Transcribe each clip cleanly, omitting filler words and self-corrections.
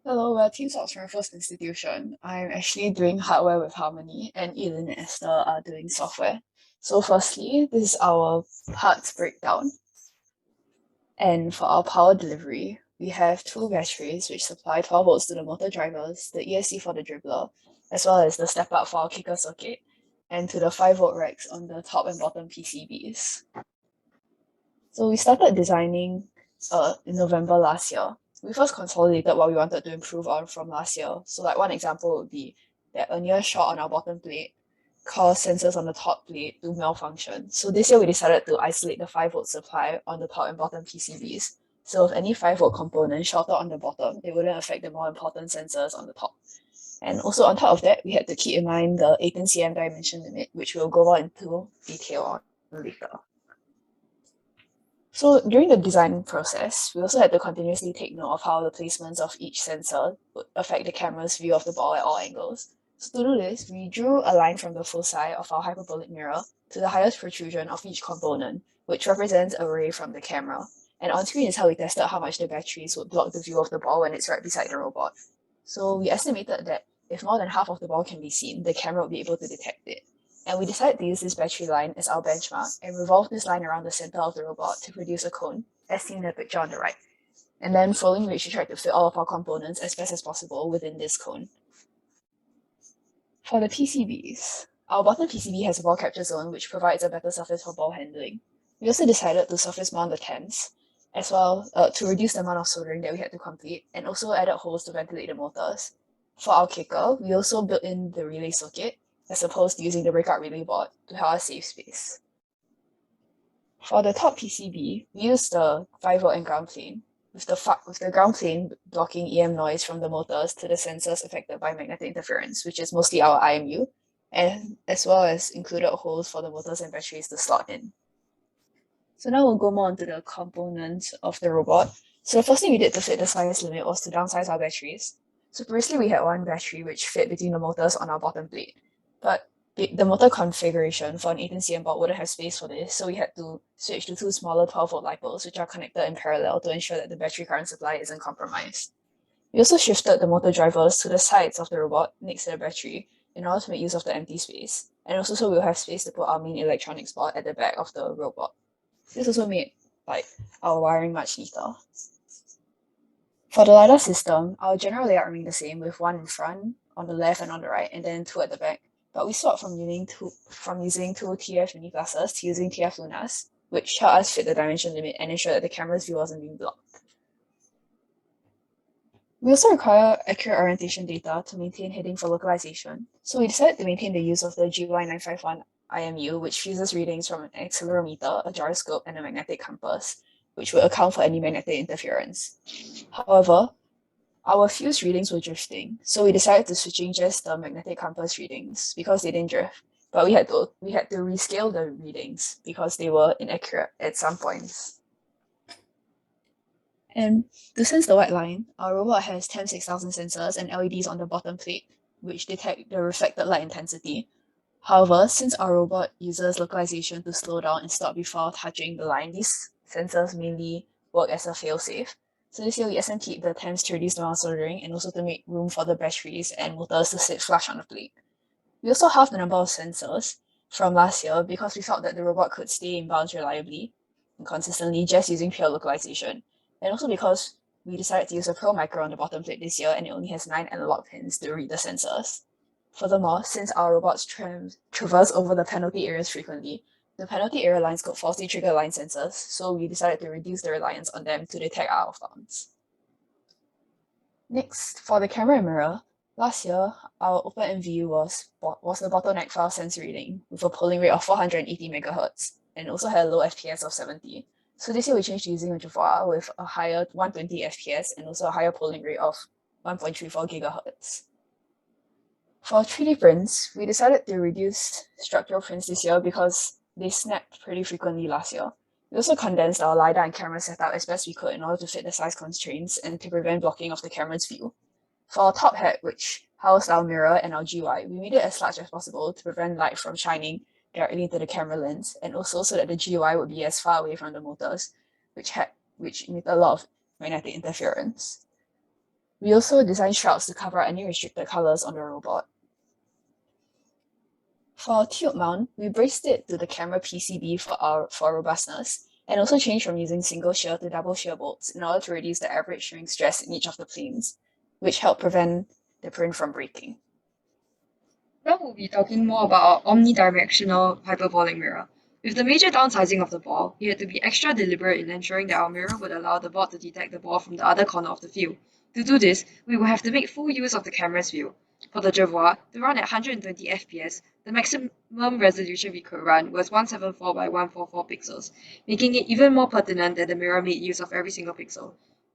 Hello, we're Team Socks from Raffles Institution. I'm actually doing hardware with Harmony, and Elin and Esther are doing software. So firstly, this is our parts breakdown. And for our power delivery, we have two batteries which supply 12 volts to the motor drivers, the ESC for the dribbler, as well as the step-up for our kicker circuit, and to the 5-volt racks on the top and bottom PCBs. So we started designing in November last year. We first consolidated what we wanted to improve on from last year. So like one example would be that a near short on our bottom plate caused sensors on the top plate to malfunction. So this year we decided to isolate the 5-volt supply on the top and bottom PCBs. So if any 5-volt component shorted on the bottom, it wouldn't affect the more important sensors on the top. And also on top of that, we had to keep in mind the 18 cm dimension limit, which we'll go into detail on later. So during the design process, we also had to continuously take note of how the placements of each sensor would affect the camera's view of the ball at all angles. So to do this, we drew a line from the foci of our hyperbolic mirror to the highest protrusion of each component, which represents a ray from the camera. And on screen is how we tested how much the batteries would block the view of the ball when it's right beside the robot. So we estimated that if more than half of the ball can be seen, the camera would be able to detect it. And we decided to use this battery line as our benchmark and revolve this line around the center of the robot to produce a cone, as seen in the picture on the right. And then following which we tried to fit all of our components as best as possible within this cone. For the PCBs, our bottom PCB has a ball capture zone which provides a better surface for ball handling. We also decided to surface mount the TEMS, as well to reduce the amount of soldering that we had to complete, and also added holes to ventilate the motors. For our kicker, we also built in the relay circuit, as opposed to using the breakout relay board to help us save space. For the top PCB, we used the 5-volt and ground plane, with the ground plane blocking EM noise from the motors to the sensors affected by magnetic interference, which is mostly our IMU, and as well as included holes for the motors and batteries to slot in. So now we'll go more into the components of the robot. So the first thing we did to fit the size limit was to downsize our batteries. So previously we had one battery which fit between the motors on our bottom plate, but the motor configuration for an 18 cm board wouldn't have space for this, so we had to switch to two smaller 12-volt LiPos, which are connected in parallel to ensure that the battery current supply isn't compromised. We also shifted the motor drivers to the sides of the robot next to the battery in order to make use of the empty space, and also so we'll have space to put our main electronics board at the back of the robot. This also made our wiring much neater. For the LiDAR system, our general layout remained the same, with one in front, on the left and on the right, and then two at the back. But we swapped from using two TF mini glasses to using TF lunas, which helped us fit the dimension limit and ensure that the camera's view wasn't being blocked. We also require accurate orientation data to maintain heading for localization, so we decided to maintain the use of the GY951 IMU, which fuses readings from an accelerometer, a gyroscope, and a magnetic compass, which will account for any magnetic interference. However, our fused readings were drifting, so we decided to switching just the magnetic compass readings because they didn't drift. But we had to rescale the readings because they were inaccurate at some points. And to sense the white line, our robot has 10,000 sensors and LEDs on the bottom plate, which detect the reflected light intensity. However, since our robot uses localization to slow down and stop before touching the line, these sensors mainly work as a fail-safe. So this year we SMT'd the TEMS to reduce the amount of soldering and also to make room for the batteries and motors to sit flush on the plate. We also halved the number of sensors from last year because we felt that the robot could stay in bounds reliably and consistently just using pure localization. And also because we decided to use a Pro Micro on the bottom plate this year and it only has 9 analog pins to read the sensors. Furthermore, since our robots traverse over the penalty areas frequently, the penalty area lines could falsely trigger line sensors, so we decided to reduce the reliance on them to detect out of bounds. Next, for the camera and mirror, last year, our OpenMVU was the bottleneck for our sense reading, with a polling rate of 480 MHz, and also had a low FPS of 70. So this year we changed to using a Javoa with a higher 120 FPS and also a higher polling rate of 1.34 GHz. For 3D prints, we decided to reduce structural prints this year because they snapped pretty frequently last year. We also condensed our LiDAR and camera setup as best we could in order to fit the size constraints and to prevent blocking of the camera's view. For our top hat, which housed our mirror and our GUI, we made it as large as possible to prevent light from shining directly into the camera lens, and also so that the GUI would be as far away from the motors, which emit a lot of magnetic interference. We also designed shrouds to cover any restricted colors on the robot. For our tube mount, we braced it to the camera PCB for robustness, and also changed from using single shear to double shear bolts in order to reduce the average shearing stress in each of the planes, which helped prevent the print from breaking. Now we'll be talking more about our omnidirectional hyperbolic mirror. With the major downsizing of the ball, we had to be extra deliberate in ensuring that our mirror would allow the bot to detect the ball from the other corner of the field. To do this, we will have to make full use of the camera's view. For the 𝗎𝒂𝒏𝒈, to run at 120 FPS, the maximum resolution we could run was 174 by 144 pixels, making it even more pertinent that the mirror made use of every single pixel.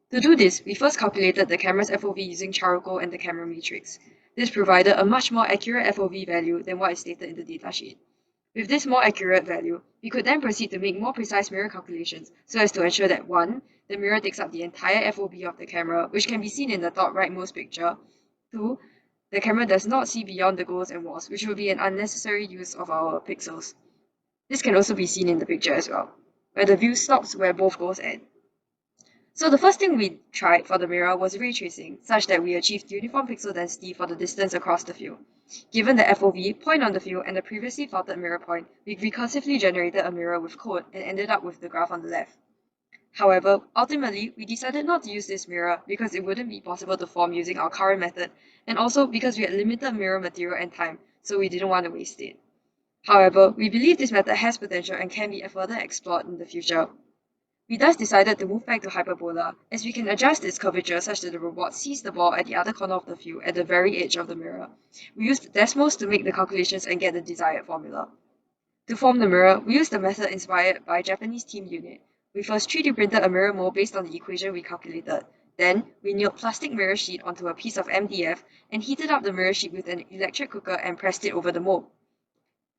To do this, we first calculated the camera's FOV using charcoal and the camera matrix. This provided a much more accurate FOV value than what is stated in the datasheet. With this more accurate value, we could then proceed to make more precise mirror calculations so as to ensure that 1. The mirror takes up the entire FOV of the camera, which can be seen in the top rightmost picture. 2. The camera does not see beyond the goals and walls, which would be an unnecessary use of our pixels. This can also be seen in the picture as well, where the view stops where both goals end. So the first thing we tried for the mirror was ray tracing, such that we achieved uniform pixel density for the distance across the field. Given the FOV, point on the field, and the previously plotted mirror point, we recursively generated a mirror with code and ended up with the graph on the left. However, ultimately, we decided not to use this mirror because it wouldn't be possible to form using our current method, and also because we had limited mirror material and time, so we didn't want to waste it. However, we believe this method has potential and can be further explored in the future. We thus decided to move back to hyperbola, as we can adjust its curvature such that the robot sees the ball at the other corner of the field at the very edge of the mirror. We used Desmos to make the calculations and get the desired formula. To form the mirror, we used the method inspired by Japanese team unit. We first 3D printed a mirror mold based on the equation we calculated. Then, we nailed plastic mirror sheet onto a piece of MDF and heated up the mirror sheet with an electric cooker and pressed it over the mold.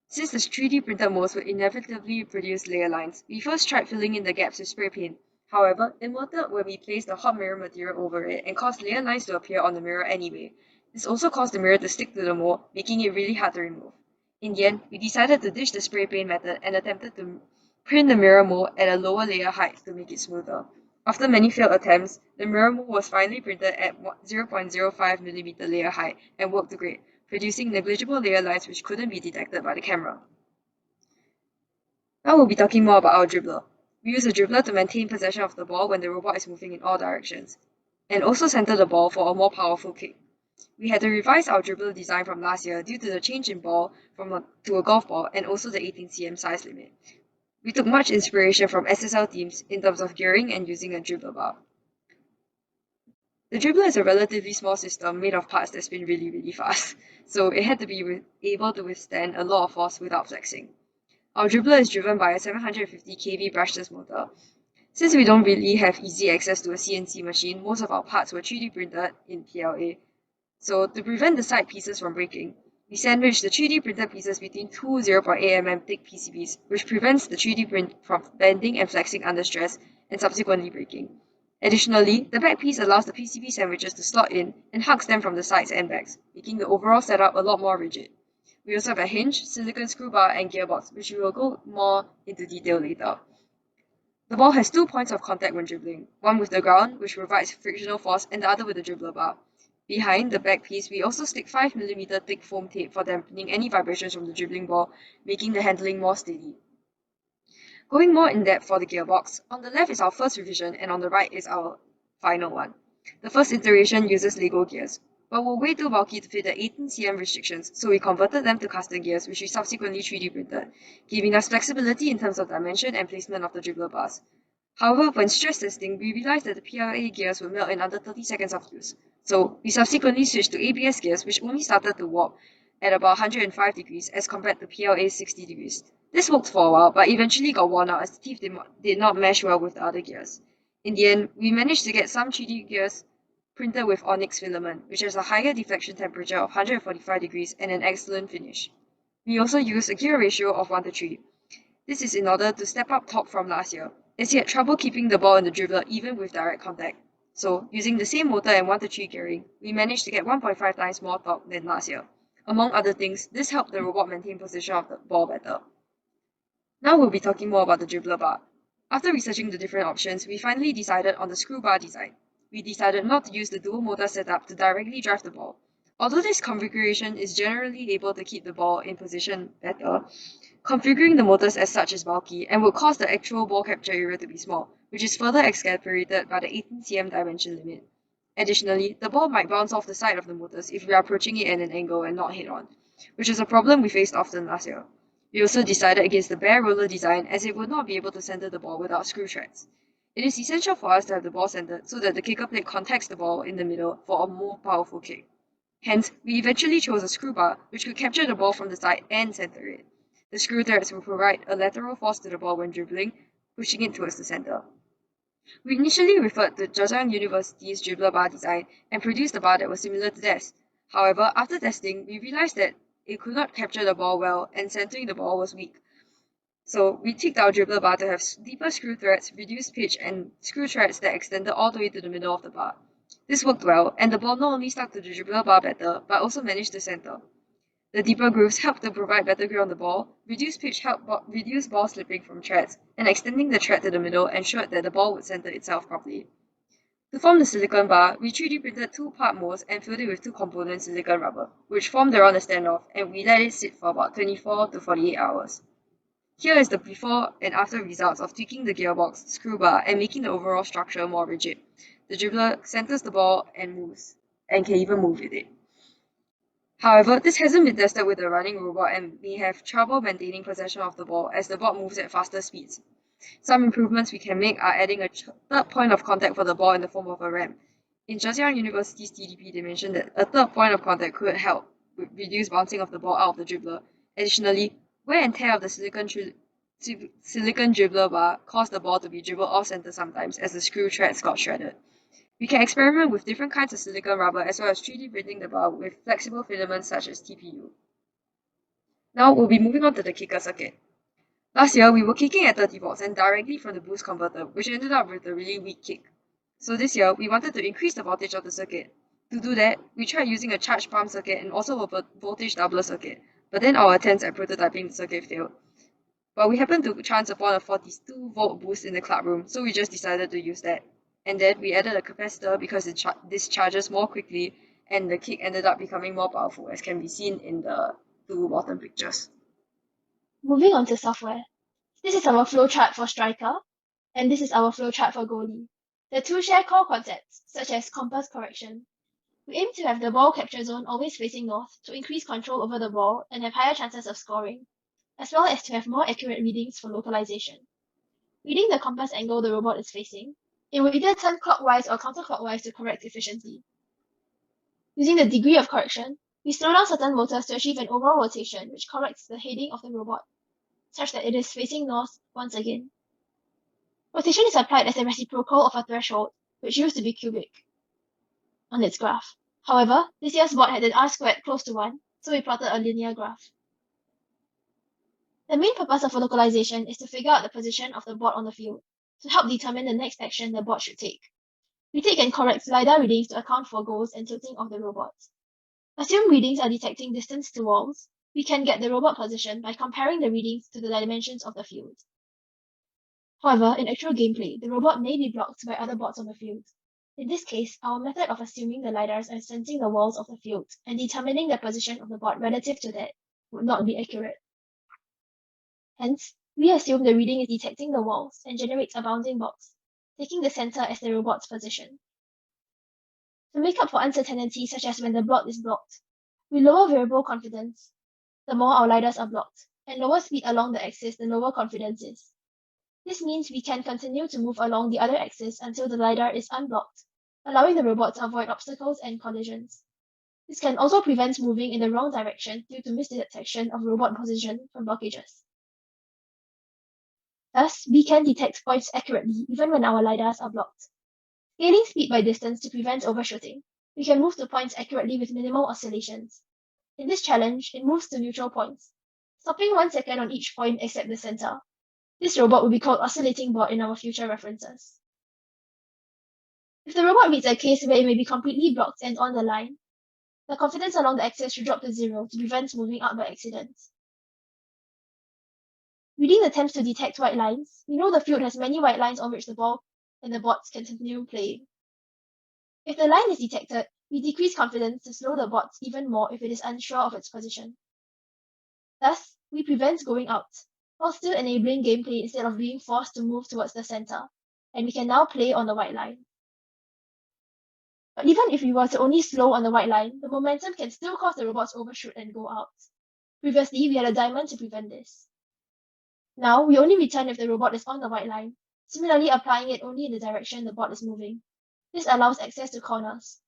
Since the 3D printed molds would inevitably produce layer lines, we first tried filling in the gaps with spray paint. However, it melted when we placed the hot mirror material over it and caused layer lines to appear on the mirror anyway. This also caused the mirror to stick to the mold, making it really hard to remove. In the end, we decided to ditch the spray paint method and attempted to print the mirror mold at a lower layer height to make it smoother. After many failed attempts, the mirror mold was finally printed at 0.05mm layer height and worked great, producing negligible layer lines which couldn't be detected by the camera. Now we'll be talking more about our dribbler. We use a dribbler to maintain possession of the ball when the robot is moving in all directions, and also center the ball for a more powerful kick. We had to revise our dribbler design from last year due to the change in ball to a golf ball and also the 18 cm size limit. We took much inspiration from SSL teams in terms of gearing and using a dribbler bar. The dribbler is a relatively small system made of parts that spin really fast, so it had to be able to withstand a lot of force without flexing. Our dribbler is driven by a 750 kV brushless motor. Since we don't really have easy access to a CNC machine, most of our parts were 3D printed in PLA. So to prevent the side pieces from breaking, we sandwiched the 3D printed pieces between two 0.8 mm thick PCBs, which prevents the 3D print from bending and flexing under stress and subsequently breaking. Additionally, the back piece allows the PCB sandwiches to slot in and hugs them from the sides and backs, making the overall setup a lot more rigid. We also have a hinge, silicone screw bar, and gearbox, which we will go more into detail later. The ball has 2 points of contact when dribbling, one with the ground, which provides frictional force, and the other with the dribbler bar. Behind the back piece, we also stick 5mm thick foam tape for dampening any vibrations from the dribbling ball, making the handling more steady. Going more in depth for the gearbox, on the left is our first revision and on the right is our final one. The first iteration uses Lego gears, but were way too bulky to fit the 18 cm restrictions, so we converted them to custom gears, which we subsequently 3D printed, giving us flexibility in terms of dimension and placement of the dribbler bars. However, when stress testing, we realized that the PLA gears would melt in under 30 seconds of use, so we subsequently switched to ABS gears, which only started to warp at about 105 degrees as compared to PLA's 60 degrees. This worked for a while, but eventually got worn out as the teeth did not mesh well with the other gears. In the end, we managed to get some 3D gears printed with onyx filament, which has a higher deflection temperature of 145 degrees and an excellent finish. We also used a gear ratio of 1:3. This is in order to step up torque from last year, as he had trouble keeping the ball in the dribbler even with direct contact. So, using the same motor and 1:3 gearing, we managed to get 1.5 times more torque than last year. Among other things, this helped the robot maintain position of the ball better. Now we'll be talking more about the dribbler bar. After researching the different options, we finally decided on the screw bar design. we decided not to use the dual motor setup to directly drive the ball. Although this configuration is generally able to keep the ball in position better, configuring the motors as such is bulky and would cause the actual ball capture area to be small, which is further exacerbated by the 18 cm dimension limit. Additionally, the ball might bounce off the side of the motors if we are approaching it at an angle and not head-on, which is a problem we faced often last year. We also decided against the bare roller design as it would not be able to center the ball without screw threads. It is essential for us to have the ball centered so that the kicker plate contacts the ball in the middle for a more powerful kick. Hence, we eventually chose a screw bar which could capture the ball from the side and center it. The screw threads will provide a lateral force to the ball when dribbling, pushing it towards the center. We initially referred to Zhejiang University's dribbler bar design and produced a bar that was similar to theirs. However, after testing, we realized that it could not capture the ball well and centering the ball was weak. So we tweaked our dribbler bar to have deeper screw threads, reduced pitch, and screw threads that extended all the way to the middle of the bar. This worked well, and the ball not only stuck to the dribbler bar better, but also managed to center. The deeper grooves helped to provide better grip on the ball, reduced pitch helped reduce ball slipping from threads, and extending the thread to the middle ensured that the ball would center itself properly. To form the silicone bar, we 3D printed 2 part molds and filled it with 2 component silicone rubber, which formed around the standoff, and we let it sit for about 24 to 48 hours. Here is the before and after results of tweaking the gearbox, screw bar, and making the overall structure more rigid. The dribbler centers the ball and moves, and can even move with it. However, this hasn't been tested with the running robot and may have trouble maintaining possession of the ball as the ball moves at faster speeds. Some improvements we can make are adding a third point of contact for the ball in the form of a ramp. In Zhejiang University's TDP, they mentioned that a third point of contact could help reduce bouncing of the ball out of the dribbler. Additionally, wear and tear of the silicone dribbler bar caused the ball to be dribbled off-center sometimes as the screw threads got shredded. We can experiment with different kinds of silicone rubber as well as 3D printing the bar with flexible filaments such as TPU. Now we'll be moving on to the kicker circuit. Last year, we were kicking at 30 volts and directly from the boost converter, which ended up with a really weak kick. So this year, we wanted to increase the voltage of the circuit. To do that, we tried using a charge pump circuit and also a voltage doubler circuit, but then our attempts at prototyping the circuit failed. But we happened to chance upon a 42 volt boost in the club room, so we just decided to use that. And then we added a capacitor because it discharges more quickly and the kick ended up becoming more powerful, as can be seen in the 2 bottom pictures. Moving on to software. This is our flowchart for striker, and this is our flowchart for goalie. The two share core concepts, such as compass correction. We aim to have the ball capture zone always facing north to increase control over the ball and have higher chances of scoring, as well as to have more accurate readings for localization. Reading the compass angle the robot is facing, it will either turn clockwise or counterclockwise to correct efficiency. Using the degree of correction, we slow down certain motors to achieve an overall rotation which corrects the heading of the robot, such that it is facing north once again. Rotation is applied as a reciprocal of a threshold, which used to be cubic, on its graph. However, this year's bot had an R² close to 1, so we plotted a linear graph. The main purpose of localization is to figure out the position of the bot on the field, to help determine the next action the bot should take. We take and correct LiDAR readings to account for goals and tilting of the robot. Assume readings are detecting distance to walls, we can get the robot position by comparing the readings to the dimensions of the field. However, in actual gameplay, the robot may be blocked by other bots on the field. In this case, our method of assuming the LiDARs are sensing the walls of the field and determining the position of the bot relative to that would not be accurate. Hence, we assume the reading is detecting the walls and generates a bounding box, taking the center as the robot's position. To make up for uncertainties such as when the block is blocked, we lower variable confidence the more our LiDARs are blocked, and lower speed along the axis the lower confidence is. This means we can continue to move along the other axis until the LiDAR is unblocked, allowing the robot to avoid obstacles and collisions. This can also prevent moving in the wrong direction due to misdetection of robot position from blockages. Thus, we can detect points accurately even when our LiDARs are blocked. Scaling speed by distance to prevent overshooting, we can move to points accurately with minimal oscillations. In this challenge, it moves to neutral points, stopping 1 second on each point except the center. This robot will be called oscillating bot in our future references. If the robot reads a case where it may be completely blocked and on the line, the confidence along the axis should drop to 0 to prevent moving out by accident. Reading attempts to detect white lines, we know the field has many white lines on which the ball and the bots can continue playing. If the line is detected, we decrease confidence to slow the bot even more if it is unsure of its position. Thus, we prevent going out, while still enabling gameplay instead of being forced to move towards the center, and we can now play on the white line. But even if we were to only slow on the white line, the momentum can still cause the robots to overshoot and go out. Previously, we had a diamond to prevent this. Now, we only return if the robot is on the white line, similarly applying it only in the direction the bot is moving. This allows access to corners.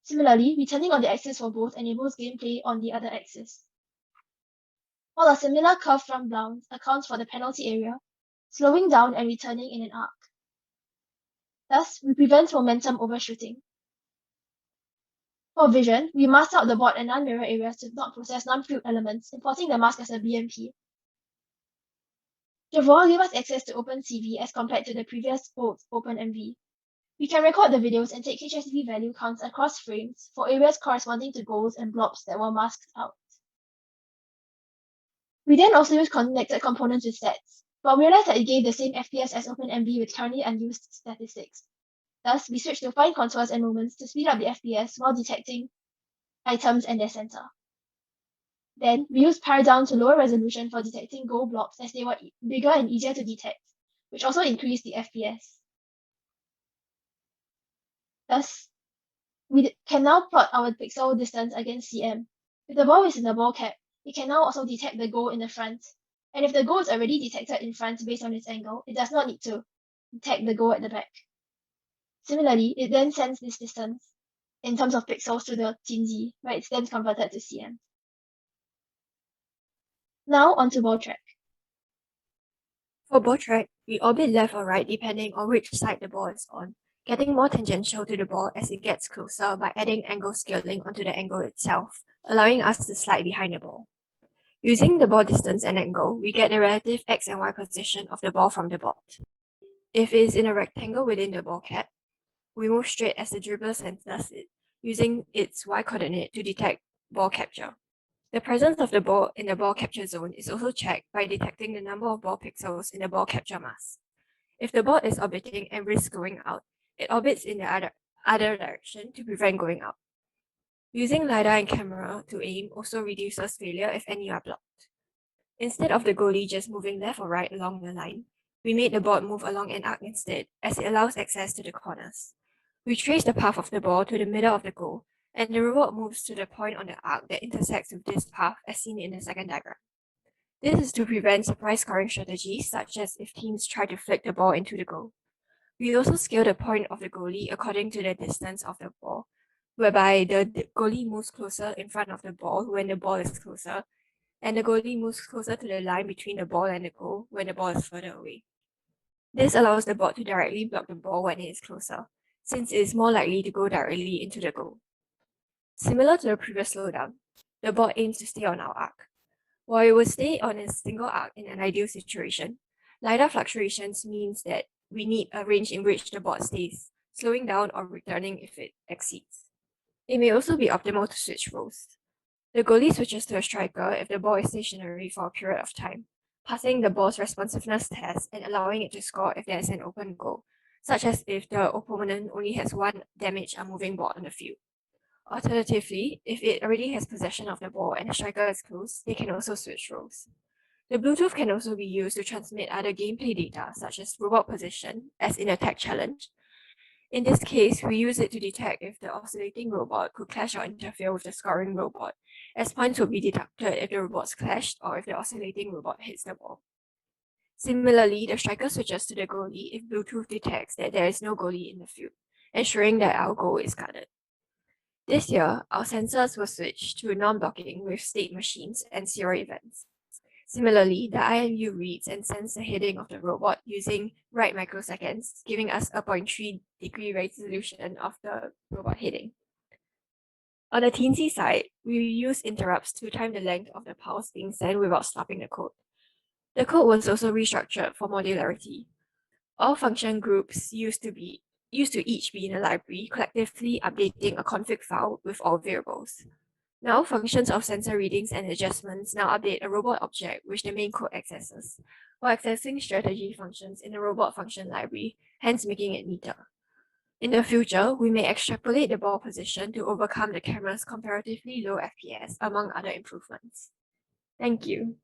Similarly, returning on the axis for both enables gameplay on the other axis. While a similar curve from bounds accounts for the penalty area, slowing down and returning in an arc. Thus, we prevent momentum overshooting. For vision, we mask out the bot and non-mirror areas to not process non-fluid elements, importing the mask as a BMP. 𝗘𝗧𝒏𝒄𝒆𝒄 gave us access to OpenCV as compared to the previous old OpenMV. We can record the videos and take HSV value counts across frames for areas corresponding to goals and blobs that were masked out. We then also use connected components with sets, but realized that it gave the same FPS as OpenMV with currently unused statistics. Thus, we switched to fine contours and moments to speed up the FPS while detecting items and their center. Then, we used pare down to lower resolution for detecting goal blobs as they were bigger and easier to detect, which also increased the FPS. Thus, we can now plot our pixel distance against CM. If the ball is in the ball cap, it can now also detect the goal in the front. And if the goal is already detected in front based on its angle, it does not need to detect the goal at the back. Similarly, it then sends this distance in terms of pixels to the 𝒍𝒐, where it's then converted to CM. Now onto ball track. For ball track, we orbit left or right depending on which side the ball is on, getting more tangential to the ball as it gets closer by adding angle scaling onto the angle itself, allowing us to slide behind the ball. Using the ball distance and angle, we get the relative x and y position of the ball from the ball. If it is in a rectangle within the ball cap, we move straight as the dribbler senses it, using its y coordinate to detect ball capture. The presence of the ball in the ball capture zone is also checked by detecting the number of ball pixels in the ball capture mask. If the ball is orbiting and risks going out, it orbits in the other direction to prevent going out. Using LiDAR and camera to aim also reduces failure if any are blocked. Instead of the goalie just moving left or right along the line, we made the ball move along an arc instead, as it allows access to the corners. We trace the path of the ball to the middle of the goal, and the robot moves to the point on the arc that intersects with this path as seen in the second diagram. This is to prevent surprise scoring strategies such as if teams try to flick the ball into the goal. We also scale the point of the goalie according to the distance of the ball, whereby the goalie moves closer in front of the ball when the ball is closer, and the goalie moves closer to the line between the ball and the goal when the ball is further away. This allows the bot to directly block the ball when it is closer, since it is more likely to go directly into the goal. Similar to the previous slowdown, the bot aims to stay on our arc. While it will stay on a single arc in an ideal situation, LiDAR fluctuations means that we need a range in which the bot stays, slowing down or returning if it exceeds. It may also be optimal to switch roles. The goalie switches to a striker if the ball is stationary for a period of time, passing the ball's responsiveness test and allowing it to score if there is an open goal, such as if the opponent only has one damaged unmoving ball on the field. Alternatively, if it already has possession of the ball and the striker is close, they can also switch roles. The Bluetooth can also be used to transmit other gameplay data, such as robot position, as in a tag challenge. In this case, we use it to detect if the oscillating robot could clash or interfere with the scoring robot, as points will be deducted if the robots clashed or if the oscillating robot hits the ball. Similarly, the striker switches to the goalie if Bluetooth detects that there is no goalie in the field, ensuring that our goal is guarded. This year, our sensors were switched to non-blocking with state machines and serial events. Similarly, the IMU reads and sends the heading of the robot using right microseconds, giving us a 0.3 degree resolution of the robot heading. On the 𝗍𝒐 side, we use interrupts to time the length of the pulse being sent without stopping the code. The code was also restructured for modularity. All function groups used to each be in a library, collectively updating a config file with all variables. Now, functions of sensor readings and adjustments now update a robot object which the main code accesses, while accessing strategy functions in the robot function library, hence making it neater. In the future, we may extrapolate the ball position to overcome the camera's comparatively low FPS, among other improvements. Thank you.